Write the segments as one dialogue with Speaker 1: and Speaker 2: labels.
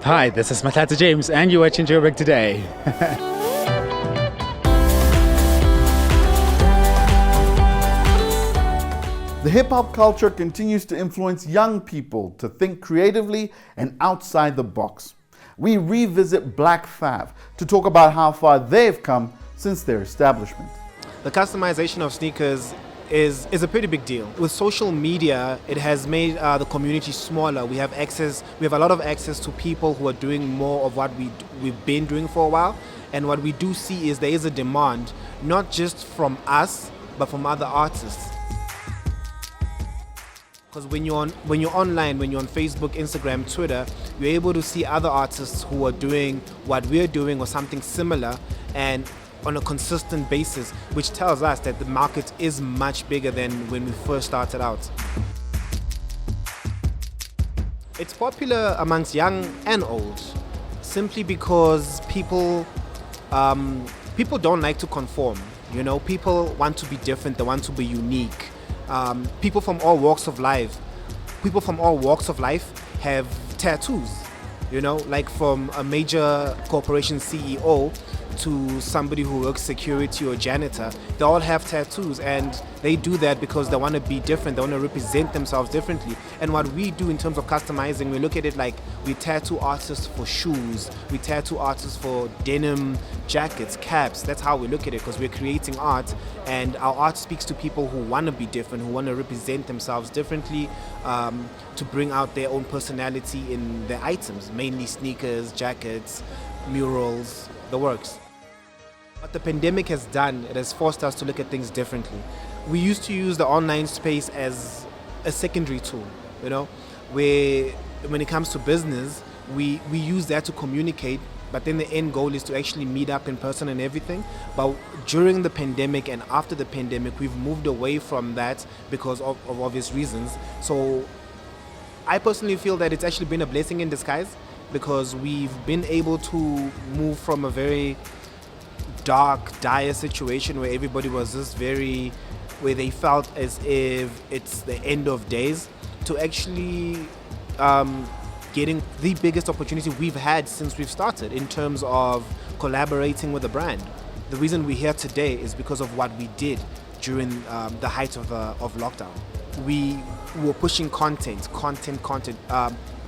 Speaker 1: Hi, this is Matlata James, and you're watching Joburg Today.
Speaker 2: The hip-hop culture continues to influence young people to think creatively and outside the box. We revisit Black Fav to talk about how far they've come since their establishment.
Speaker 3: The customization of sneakers is a pretty big deal. With social media, it has made the community smaller. We have a lot of access to people who are doing more of what we've been doing for a while. And what we do see is there is a demand, not just from us, but from other artists. Because when you're online, when you're on Facebook, Instagram, Twitter, you're able to see other artists who are doing what we're doing or something similar and on a consistent basis, which tells us that the market is much bigger than when we first started out. It's popular amongst young and old, simply because people don't like to conform. You know, people want to be different, they want to be unique. People from all walks of life have tattoos, you know, like from a major corporation CEO to somebody who works security or janitor. They all have tattoos, and they do that because they want to be different, they want to represent themselves differently. And what we do in terms of customizing, we look at it like we tattoo artists for shoes, we tattoo artists for denim jackets, caps. That's how we look at it, because we're creating art, and our art speaks to people who want to be different, who want to represent themselves differently, to bring out their own personality in their items, mainly sneakers, jackets, murals, the works. What the pandemic has done, it has forced us to look at things differently. We used to use the online space as a secondary tool, you know, where when it comes to business, we use that to communicate, but then the end goal is to actually meet up in person and everything. But during the pandemic and after the pandemic, we've moved away from that because of obvious reasons. So I personally feel that it's actually been a blessing in disguise, because we've been able to move from a very dark, dire situation where everybody was just where they felt as if it's the end of days, to actually getting the biggest opportunity we've had since we've started in terms of collaborating with a brand. The reason we're here today is because of what we did during the height of lockdown. We were pushing content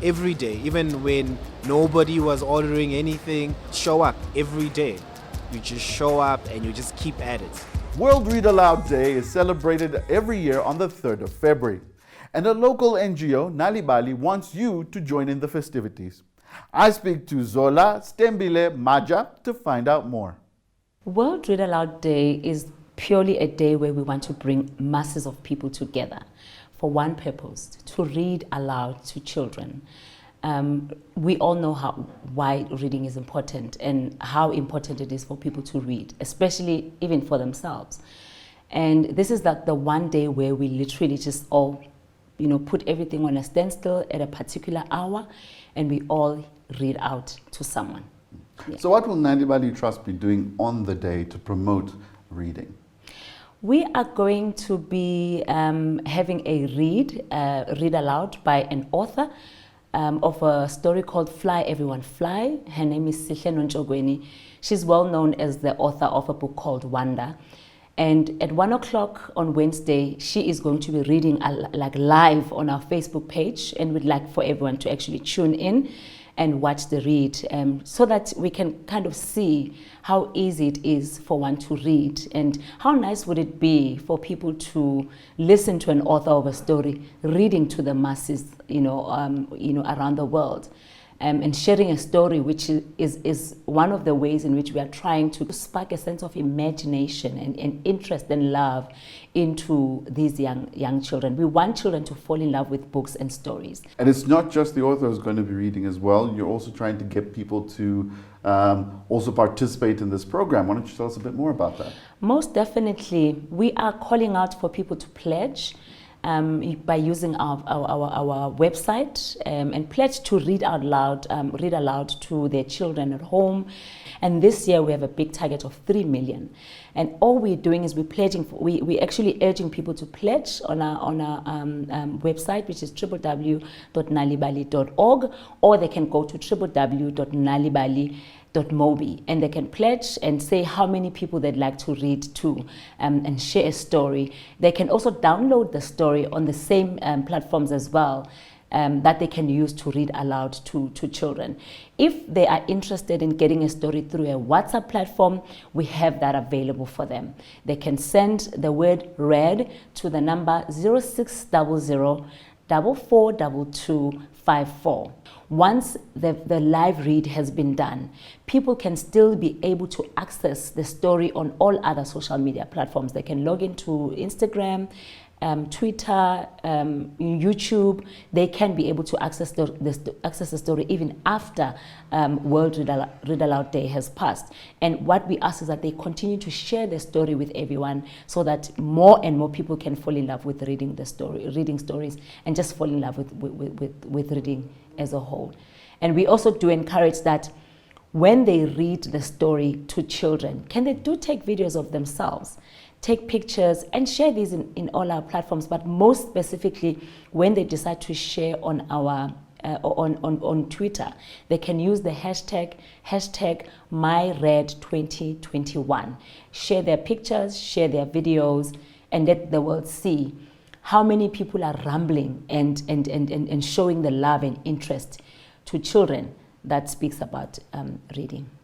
Speaker 3: every day, even when nobody was ordering anything. Show up every day. You just show up and you just keep at it.
Speaker 2: World Read Aloud Day is celebrated every year on the 3rd of February. And a local NGO, Nalibali, wants you to join in the festivities. I speak to Zola Stembile Maja to find out more.
Speaker 4: World Read Aloud Day is purely a day where we want to bring masses of people together for one purpose: to read aloud to children. We all know why reading is important and how important it is for people to read, especially even for themselves. And this is like the one day where we literally just all, put everything on a standstill at a particular hour, and we all read out to someone. Yeah.
Speaker 2: So what will Nalibali Trust be doing on the day to promote reading?
Speaker 4: We are going to be having a read aloud by an author of a story called Fly Everyone Fly. Her name is Sihle Nonchogweni. She's well known as the author of a book called Wonder. And at 1 o'clock on Wednesday, she is going to be reading live on our Facebook page, and we'd like for everyone to actually tune in and watch the read, so that we can kind of see how easy it is for one to read, and how nice would it be for people to listen to an author of a story reading to the masses, around the world. And sharing a story, which is one of the ways in which we are trying to spark a sense of imagination and interest and love into these young children. We want children to fall in love with books and stories.
Speaker 2: And it's not just the author who's going to be reading as well. You're also trying to get people to also participate in this program. Why don't you tell us a bit more about that?
Speaker 4: Most definitely. We are calling out for people to pledge. by using our website and pledge to read aloud to their children at home. And this year we have a big target of 3 million. And all we're doing is we're actually urging people to pledge on our website, which is www.nalibali.org, or they can go to www.nalibali.mobi, and they can pledge and say how many people they'd like to read to, and share a story. They can also download the story on the same platforms as well, that they can use to read aloud to children. If they are interested in getting a story through a WhatsApp platform, we have that available for them. They can send the word read to the number 0600 442254. Once the live read has been done, people can still be able to access the story on all other social media platforms. They can log into Instagram, Twitter, YouTube. They can be able to access the story even after World Read Aloud Day has passed. And what we ask is that they continue to share the story with everyone, so that more and more people can fall in love with reading stories, and just fall in love with reading as a whole. And we also do encourage that when they read the story to children, they do take videos of themselves, take pictures, and share these in all our platforms. But most specifically, when they decide to share on our on Twitter, they can use the hashtag MyRead2021. Share their pictures, share their videos, and let the world see how many people are rambling and showing the love and interest to children that speaks about reading.